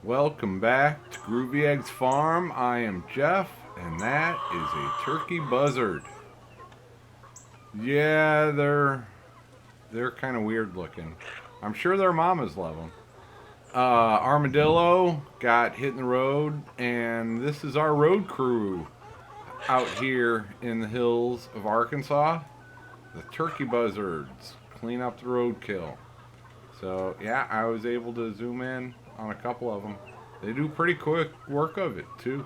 Welcome back to Groovy Eggs Farm. I am Jeff, and that is a turkey buzzard. Yeah, they're kind of weird looking. I'm sure their mamas love them. Armadillo got hit in the road, and this is our road crew out here in the hills of Arkansas. The turkey buzzards clean up the roadkill. So yeah, I was able to zoom in on a couple of them. They do pretty quick work of it too.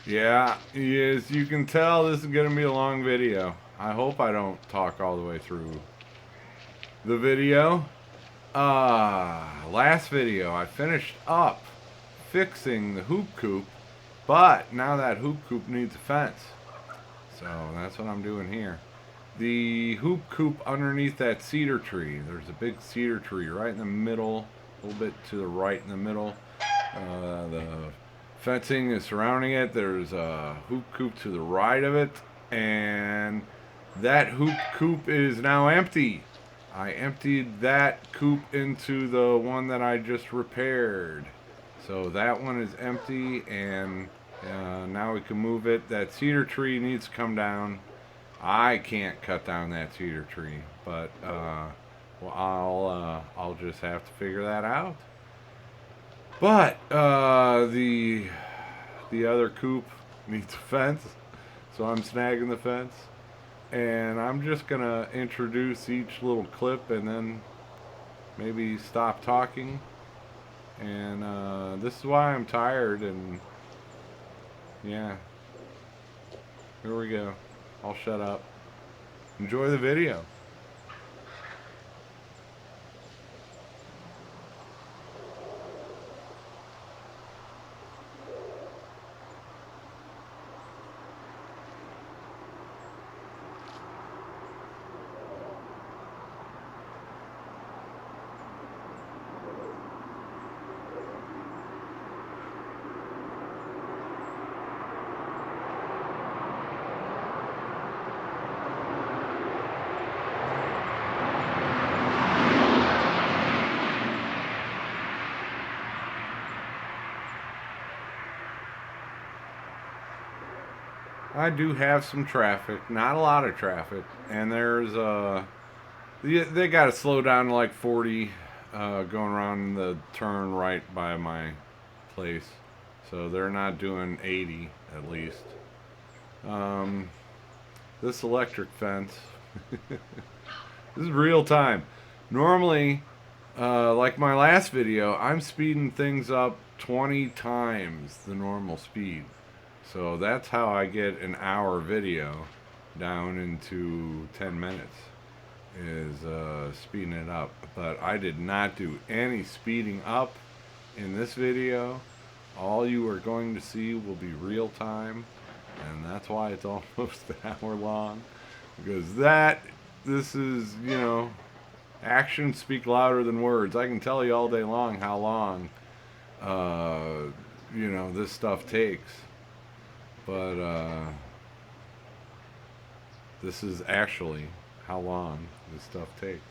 Yeah, as you can tell, this is gonna be a long video. I hope I don't talk all the way through the video. Last video I finished up fixing the hoop coop, but now that hoop coop needs a fence. So that's what I'm doing here. The hoop coop underneath that cedar tree. There's a big cedar tree right in the middle, a little bit to the right in the middle. The fencing is surrounding it. There's a hoop coop to the right of it, and that hoop coop is now empty. I emptied that coop into the one that I just repaired. So that one is empty, and now we can move it. That cedar tree needs to come down. I can't cut down that cedar tree, but well, I'll just have to figure that out. But the other coop needs a fence, so I'm snagging the fence, and I'm just gonna introduce each little clip and then maybe stop talking. And this is why I'm tired, and yeah, here we go. I'll shut up. Enjoy the video. I do have some traffic, not a lot of traffic, and there's they got to slow down to like 40 going around the turn right by my place, so they're not doing 80 at least. Um, this electric fence, this is real time. Normally, like my last video, I'm speeding things up 20 times the normal speed. So that's how I get an hour video down into 10 minutes, is speeding it up. But I did not do any speeding up in this video. All you are going to see will be real time, and that's why it's almost an hour long, because this is, you know, actions speak louder than words. I can tell you all day long how long you know, this stuff takes. But this is actually how long this stuff takes.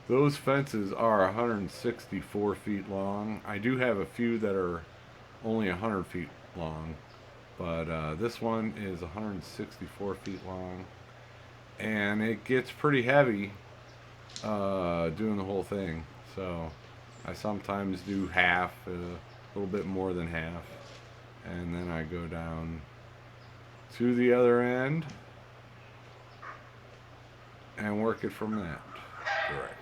Those fences are 164 feet long. I do have a few that are only 100 feet long, but this one is 164 feet long, and it gets pretty heavy doing the whole thing. So I sometimes do half. A little bit more than half, and then I go down to the other end and work it from that direction.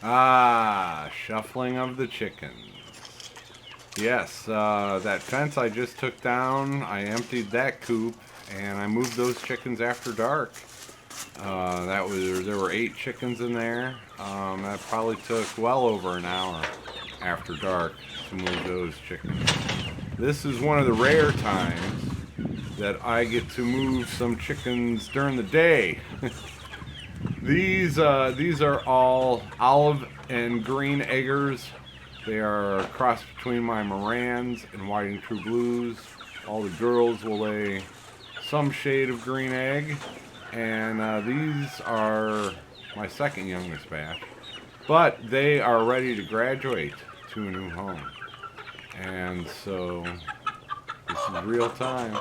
Ah, shuffling of the chickens. Yes, that fence I just took down, I emptied that coop, and I moved those chickens after dark. There were 8 chickens in there. That probably took well over an hour after dark to move those chickens. This is one of the rare times that I get to move some chickens during the day. These are all olive and green eggers. They are a cross between my Morans and Whiting True Blues. All the girls will lay some shade of green egg, and these are my second youngest batch. But they are ready to graduate to a new home, and so this is real time.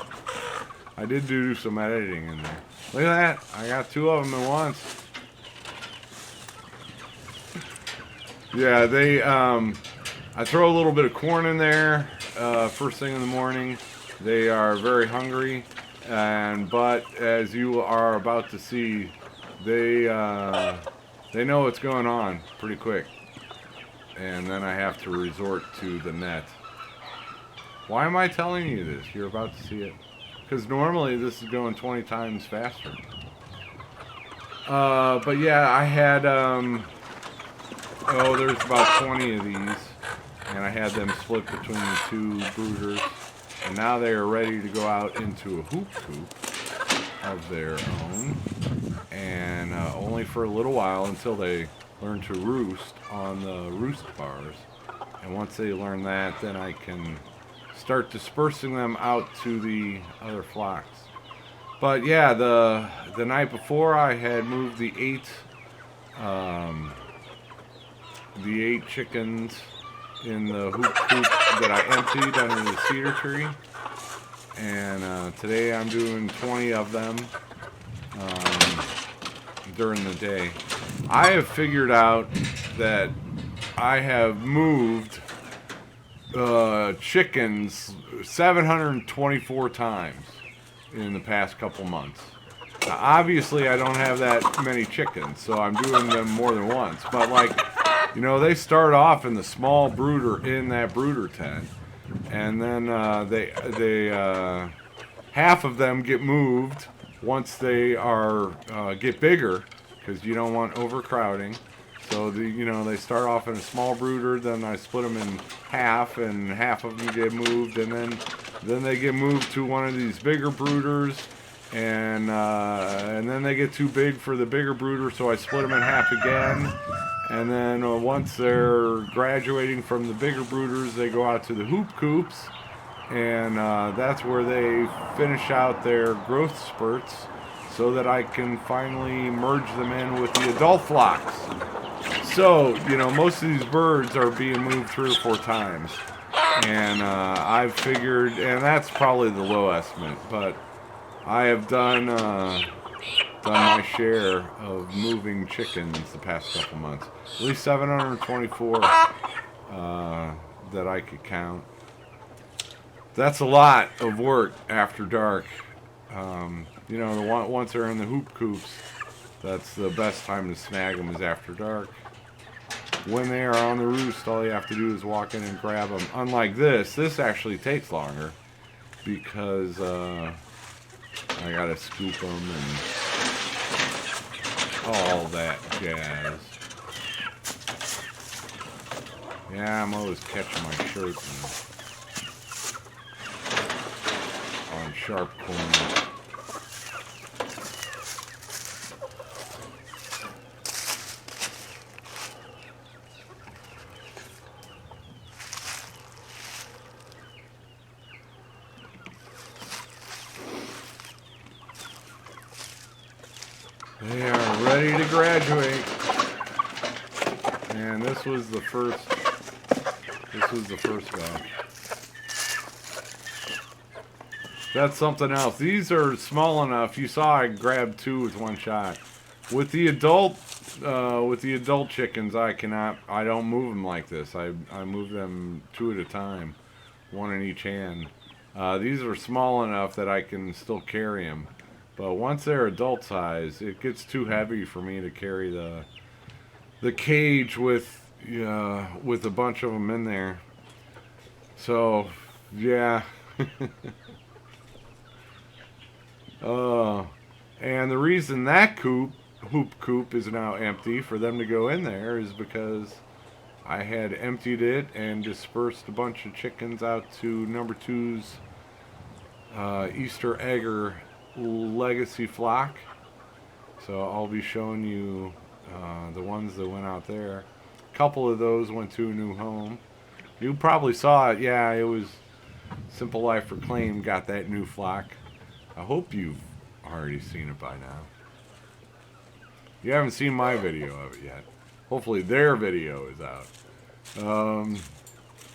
I did do some editing in there. Look at that! I got 2 of them at once. Yeah, I throw a little bit of corn in there first thing in the morning. They are very hungry, but as you are about to see, they know what's going on pretty quick, and then I have to resort to the net. Why am I telling you this? You're about to see it, because normally this is going 20 times faster. But yeah, I had there's about 20 of these, and I had them split between the 2 brooders, and now they are ready to go out into a hoop coop of their own, and only for a little while until they learn to roost on the roost bars. And once they learn that, then I can start dispersing them out to the other flocks. But yeah, the night before I had moved the 8 chickens in the hoop coop that I emptied under the cedar tree, and today I'm doing 20 of them during the day. I have figured out that I have moved chickens 724 times in the past couple months. Now, obviously I don't have that many chickens, so I'm doing them more than once, but they start off in the small brooder in that brooder tent, and then they half of them get moved once they get bigger, because you don't want overcrowding. So they start off in a small brooder, then I split them in half, and half of them get moved, and then they get moved to one of these bigger brooders, and then they get too big for the bigger brooder, so I split them in half again. And then once they're graduating from the bigger brooders, they go out to the hoop coops, and that's where they finish out their growth spurts, so that I can finally merge them in with the adult flocks. So, most of these birds are being moved 3 or 4 times, and I've figured, and that's probably the low estimate, but I have done my share of moving chickens the past couple months. At least 724 that I could count. That's a lot of work after dark. Once they're in the hoop coops, that's the best time to snag them is after dark. When they are on the roost, all you have to do is walk in and grab them. Unlike this actually takes longer, because I gotta scoop them and all that jazz. Yeah, I'm always catching my shirt on sharp corners. They are ready to graduate. And this was the first batch. That's something else. These are small enough. You saw I grabbed 2 with one shot. With the adult chickens, I don't move them like this. I move them 2 at a time, 1 in each hand. These are small enough that I can still carry them. But once they're adult size, it gets too heavy for me to carry the the cage with a bunch of them in there. So yeah. And the reason that hoop coop is now empty for them to go in there is because I had emptied it and dispersed a bunch of chickens out to number two's Easter egger legacy flock. So I'll be showing you the ones that went out there. A couple of those went to a new home. You probably saw it. Yeah, it was Simple Life Reclaimed got that new flock. I hope you've already seen it by now. You haven't seen my video of it yet. Hopefully their video is out.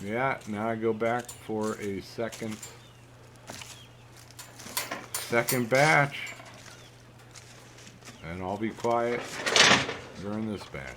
Yeah, now I go back for a second batch. And I'll be quiet during this batch.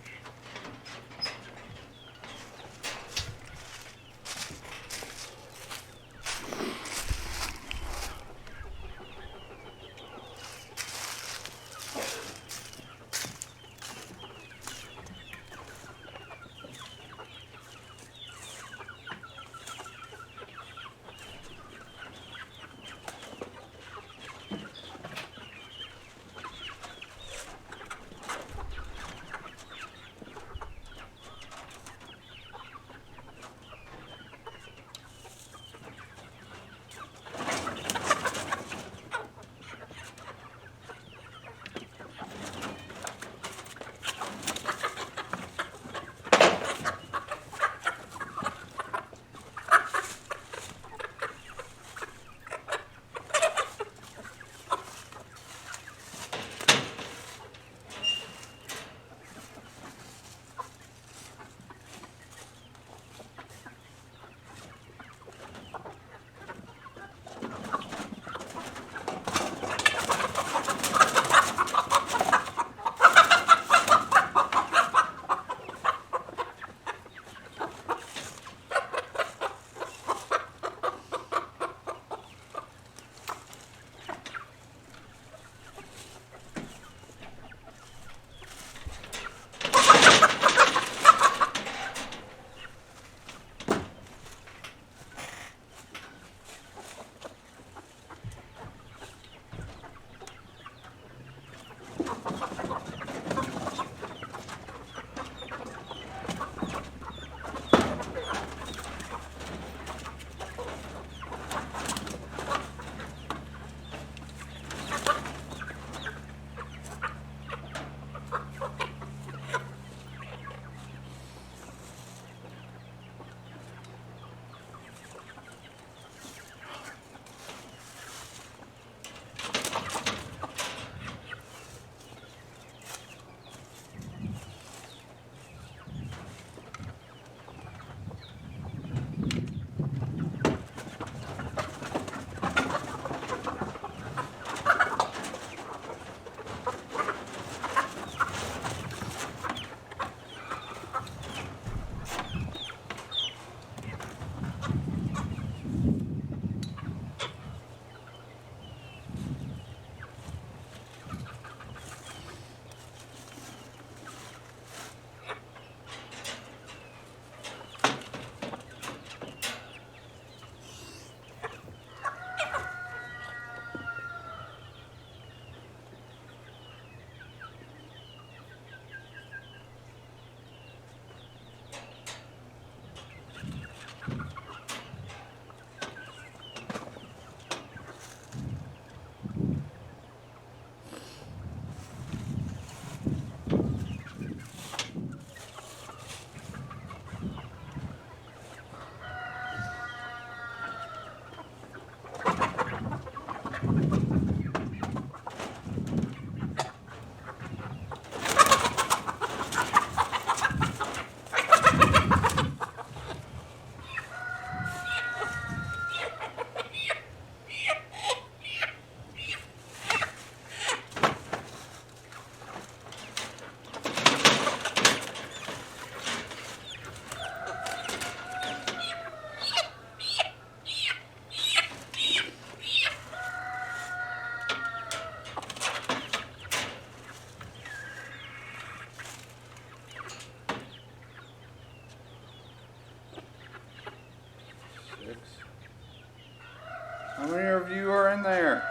How many of you are in there?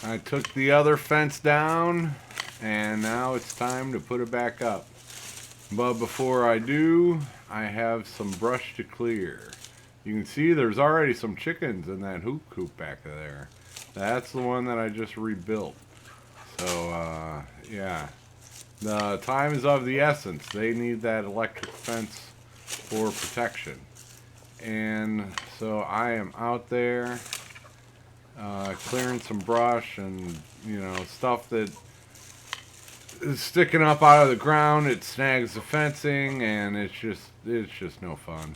I took the other fence down, and now it's time to put it back up. But before I do, I have some brush to clear. You can see there's already some chickens in that hoop coop back there. That's the one that I just rebuilt. So, yeah. The time is of the essence. They need that electric fence for protection. And so I am out there clearing some brush and, you know, stuff that is sticking up out of the ground. It snags the fencing, and it's just no fun.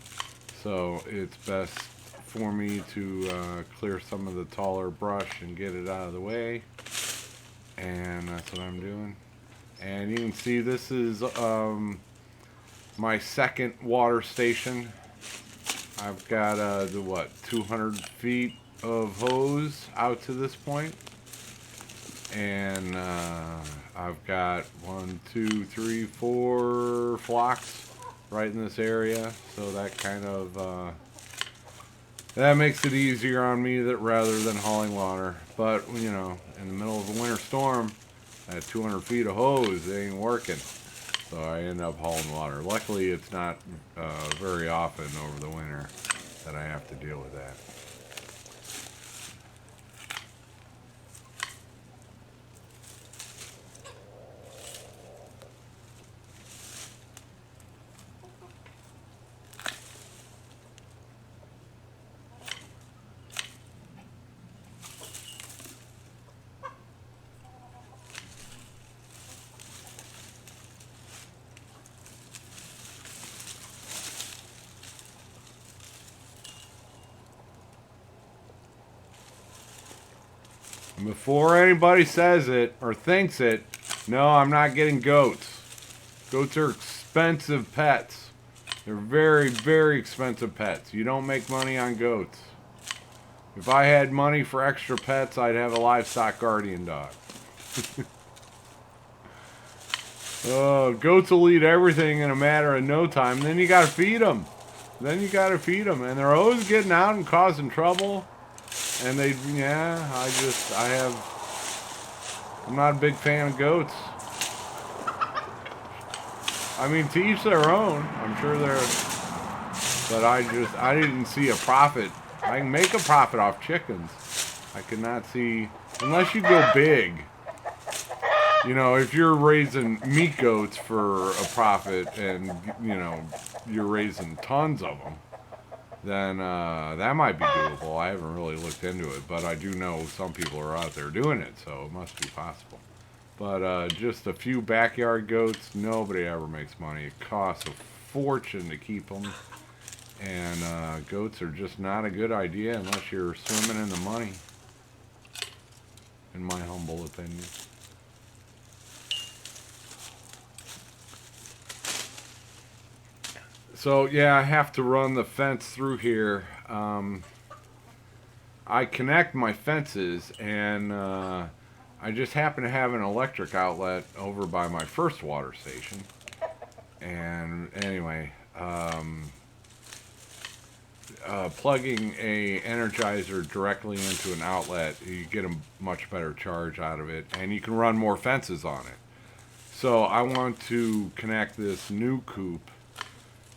So it's best for me to clear some of the taller brush and get it out of the way. And that's what I'm doing. And you can see this is my second water station. I've got the 200 feet of hose out to this point, and I've got 1, 2, 3, 4 flocks right in this area, so that kind of that makes it easier on me rather than hauling water. But you know, in the middle of a winter storm, at 200 feet of hose, it ain't working. So I end up hauling water. Luckily, it's not very often over the winter that I have to deal with that. Before anybody says it or thinks it, no, I'm not getting goats. Goats are expensive pets. They're very, very expensive pets. You don't make money on goats. If I had money for extra pets, I'd have a livestock guardian dog. Goats will eat everything in a matter of no time. Then you gotta feed them. And they're always getting out and causing trouble. And I'm not a big fan of goats. I mean, to each their own. I'm sure but I didn't see a profit. I can make a profit off chickens. I could not see, unless you go big. You know, if you're raising meat goats for a profit and, you know, you're raising tons of them, then that might be doable. I haven't really looked into it, but I do know some people are out there doing it, so it must be possible. But just a few backyard goats, nobody ever makes money. It costs a fortune to keep them, and goats are just not a good idea unless you're swimming in the money, in my humble opinion. So yeah, I have to run the fence through here. I connect my fences, and I just happen to have an electric outlet over by my first water station. And anyway, plugging a energizer directly into an outlet, you get a much better charge out of it, and you can run more fences on it. So I want to connect this new coop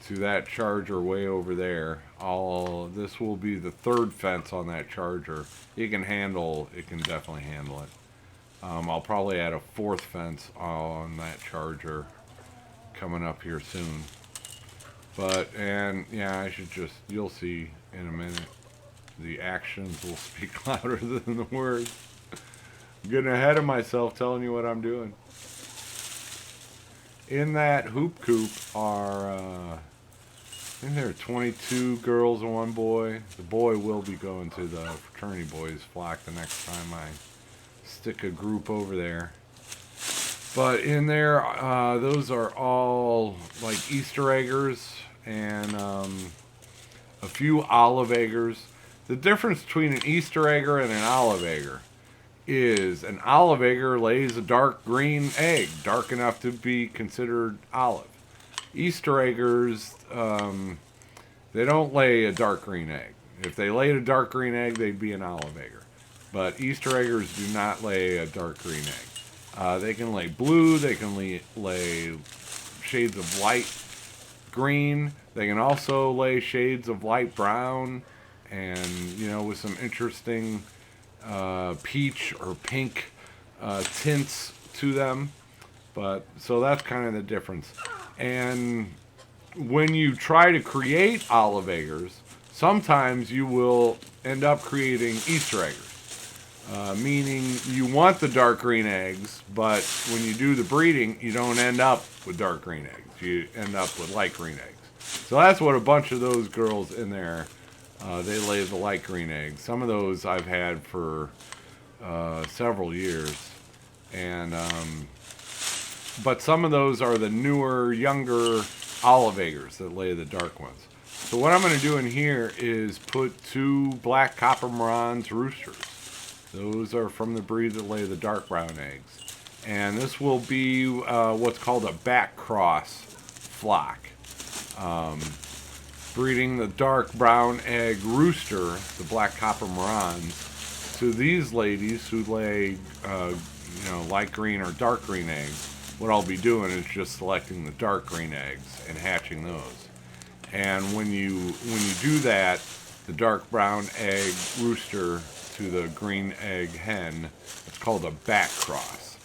to that charger way over there. This will be the third fence on that charger. It can definitely handle it. I'll probably add a fourth fence on that charger coming up here soon. You'll see in a minute. The actions will speak louder than the words. I'm getting ahead of myself telling you what I'm doing. In that hoop coop are I think there are 22 girls and 1 boy. The boy will be going to the fraternity boys flock the next time I stick a group over there. But in there, those are all like Easter eggers and a few olive eggers. The difference between an Easter egger and an olive egger is an olive egger lays a dark green egg, dark enough to be considered olive. Easter eggers, they don't lay a dark green egg. If they laid a dark green egg, they'd be an olive egger. but Easter eggers do not lay a dark green egg. They can lay blue, they can lay shades of light green, they can also lay shades of light brown, and with some interesting peach or pink tints to them. But so that's kind of the difference. And when you try to create olive eggers, sometimes you will end up creating Easter eggers, meaning you want the dark green eggs, but when you do the breeding, you don't end up with dark green eggs. You end up with light green eggs. So that's what a bunch of those girls in there, they lay the light green eggs. Some of those I've had for several years. And but some of those are the newer, younger olive eggers that lay the dark ones. So what I'm going to do in here is put 2 black copper marans roosters. Those are from the breed that lay the dark brown eggs. And this will be what's called a back cross flock. Breeding the dark brown egg rooster, the black copper marans, to these ladies who lay light green or dark green eggs. What I'll be doing is just selecting the dark green eggs and hatching those. And when you do that, the dark brown egg rooster to the green egg hen, it's called a back cross.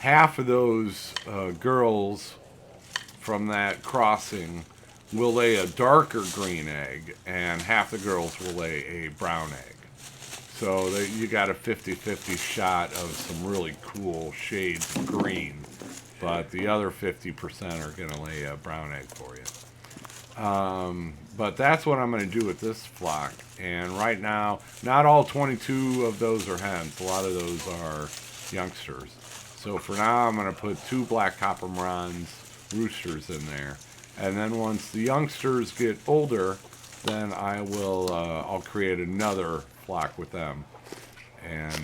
Half of those girls from that crossing will lay a darker green egg, and half the girls will lay a brown egg. So you got a 50-50 shot of some really cool shades of green, but the other 50% are going to lay a brown egg for you. But that's what I'm going to do with this flock. And right now, not all 22 of those are hens. A lot of those are youngsters. So for now, I'm going to put 2 black copper marans roosters in there. And then once the youngsters get older, then I'll create another flock with them. And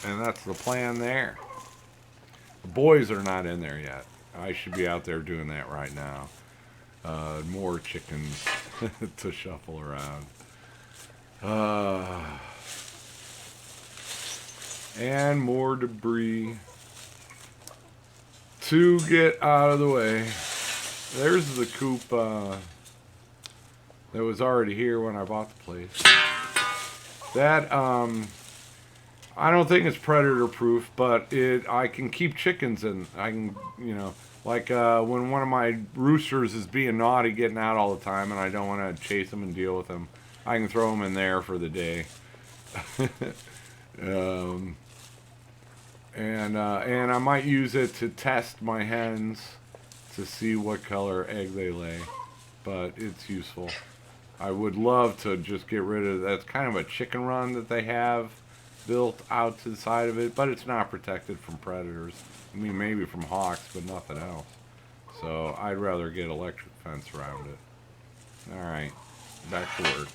that's the plan there. The boys are not in there yet. I should be out there doing that right now. More chickens to shuffle around. And more debris to get out of the way. There's the coop that was already here when I bought the place. That I don't think it's predator proof, but I can keep chickens in. I can, like when one of my roosters is being naughty, getting out all the time, and I don't want to chase them and deal with them, I can throw them in there for the day. And I might use it to test my hens to see what color egg they lay, but it's useful. I would love to just get rid of that's kind of a chicken run that they have built out to the side of it, but it's not protected from predators. I mean, maybe from hawks, but nothing else. So I'd rather get electric fence around it. All right, back to work.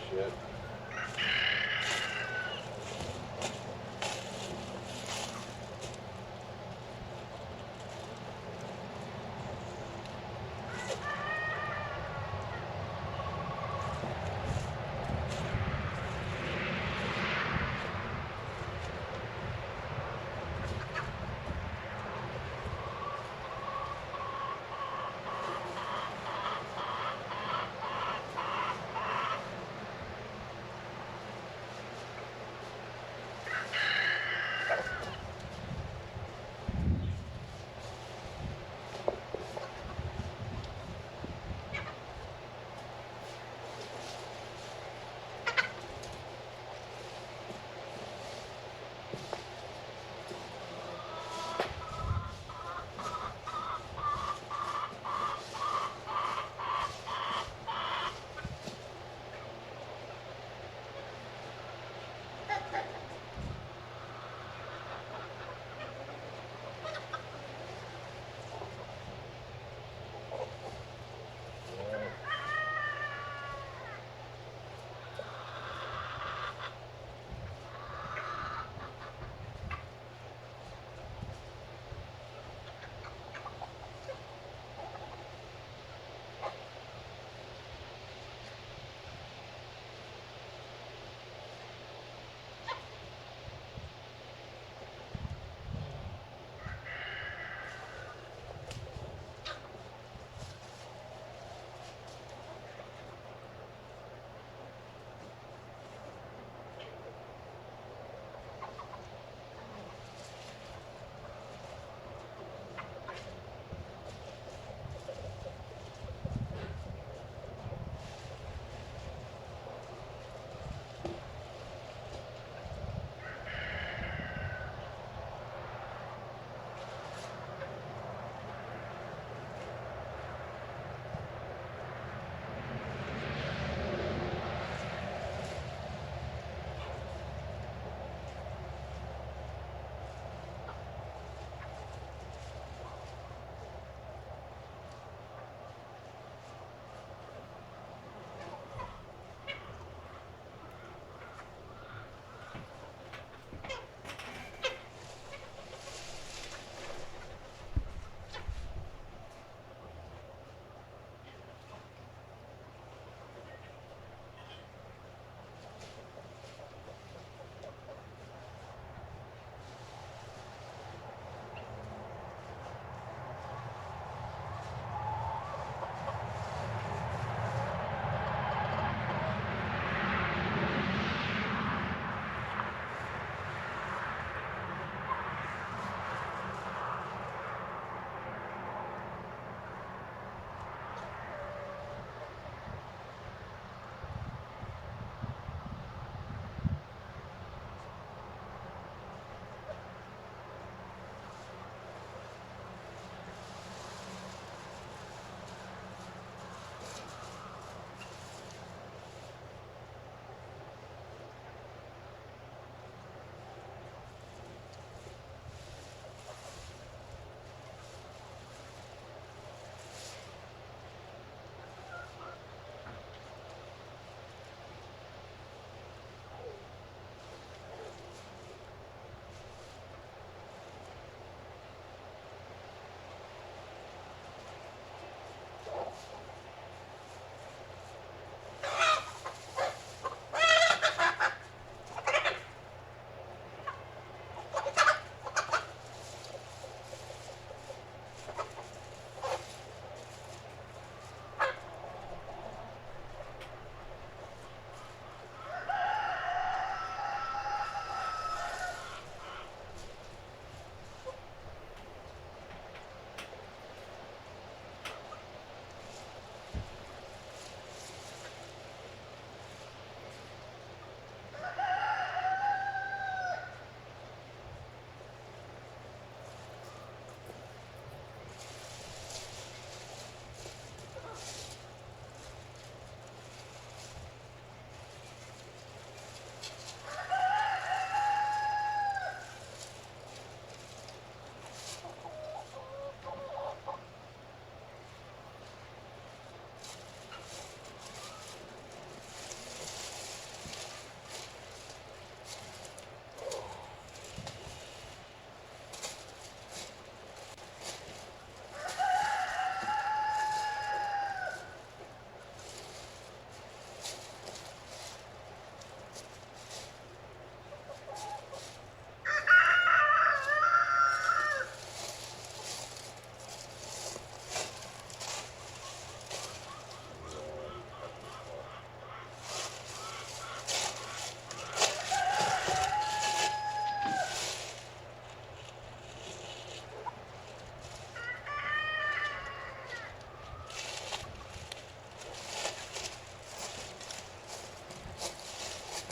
shit.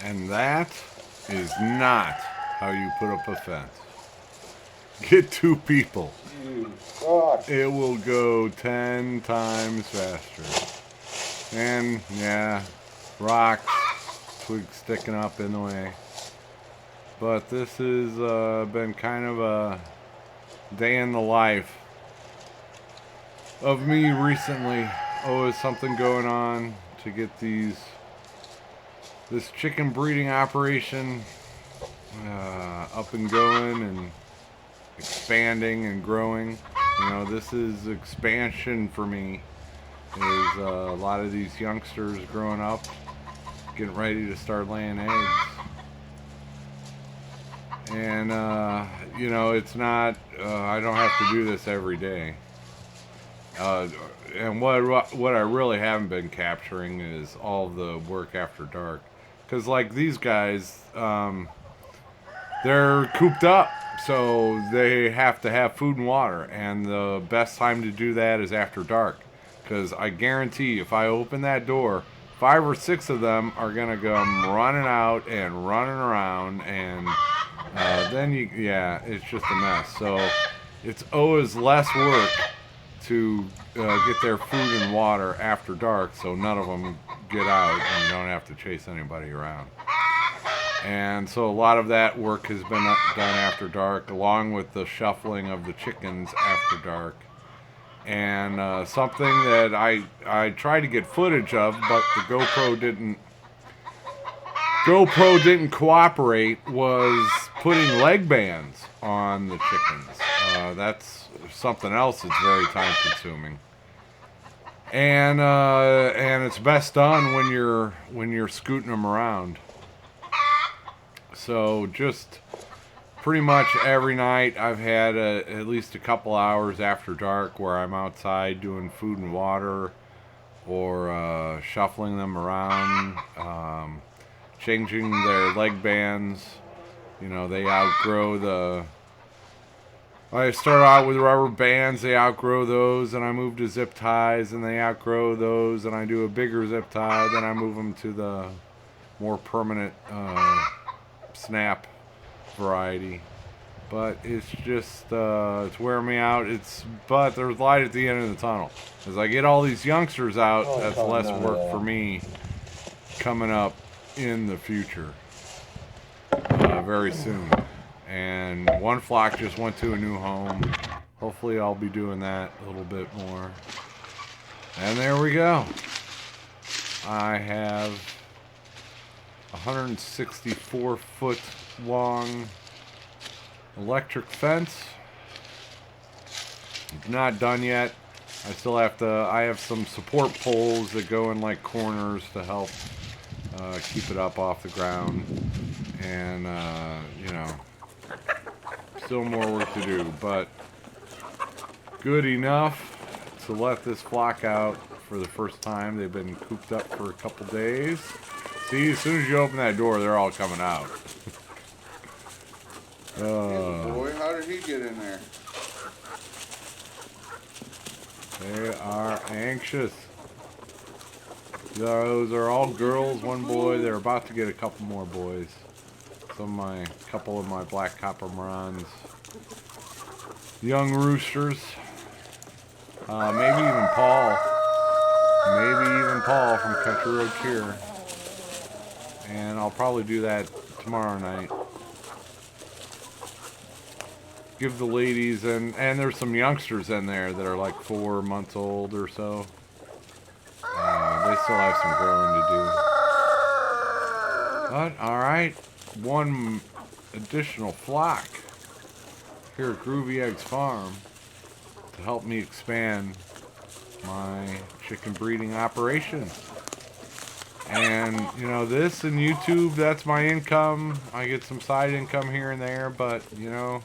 And that is not how you put up a fence. Get 2 people. It will go 10 times faster. And yeah, rocks, twigs sticking up in the way. But this has been kind of a day in the life of me recently. Always something going on to get this chicken breeding operation up and going and expanding and growing. You know, this is expansion for me. Is a lot of these youngsters growing up, getting ready to start laying eggs. And you know, it's not. I don't have to do this every day. And what I really haven't been capturing is all the work after dark, because like these guys, they're cooped up, so they have to have food and water, and the best time to do that is after dark, because I guarantee if I open that door, 5 or 6 of them are gonna come running out and running around, and then it's just a mess. So it's always less work to get their food and water after dark, so none of them get out and you don't have to chase anybody around. And so a lot of that work has been done after dark, along with the shuffling of the chickens after dark. And something that I tried to get footage of, but the GoPro didn't cooperate, was putting leg bands on the chickens. That's something else that's very time consuming. And it's best done when you're scooting them around. So just pretty much every night I've had at least a couple hours after dark where I'm outside doing food and water, or shuffling them around, changing their leg bands. You know, they outgrow I start out with rubber bands, they outgrow those, and I move to zip ties, and they outgrow those, and I do a bigger zip tie, then I move them to the more permanent snap variety. But it's just it's wearing me out. But there's light at the end of the tunnel. As I get all these youngsters out, that's less work for me coming up in the future very soon. And one flock just went to a new home. Hopefully I'll be doing that a little bit more. And there we go. I have 164 foot long electric fence. It's not done yet. I have some support poles that go in like corners to help keep it up off the ground. And you know, still more work to do, but good enough to let this flock out for the first time. They've been cooped up for a couple days. See, as soon as you open that door, they're all coming out. Boy, how did he get in there? They are anxious. Those are all girls, one boy. They're about to get a couple more boys. Couple of my black copper marans. Young roosters. Maybe even Paul. From Country Road Cheer. And I'll probably do that tomorrow night. Give the ladies, and there's some youngsters in there that are like 4 months old or so. They still have some growing to do. But, alright. One additional flock here at Groovy Eggs Farm to help me expand my chicken breeding operation. And, you know, this and YouTube, that's my income. I get some side income here and there, but, you know,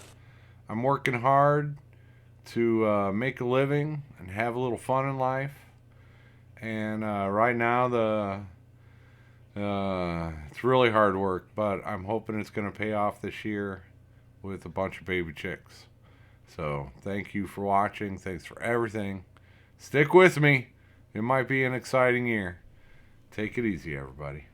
I'm working hard to make a living and have a little fun in life. And right now, it's really hard work, but I'm hoping it's going to pay off this year with a bunch of baby chicks. So, thank you for watching. Thanks for everything. Stick with me. It might be an exciting year. Take it easy, everybody.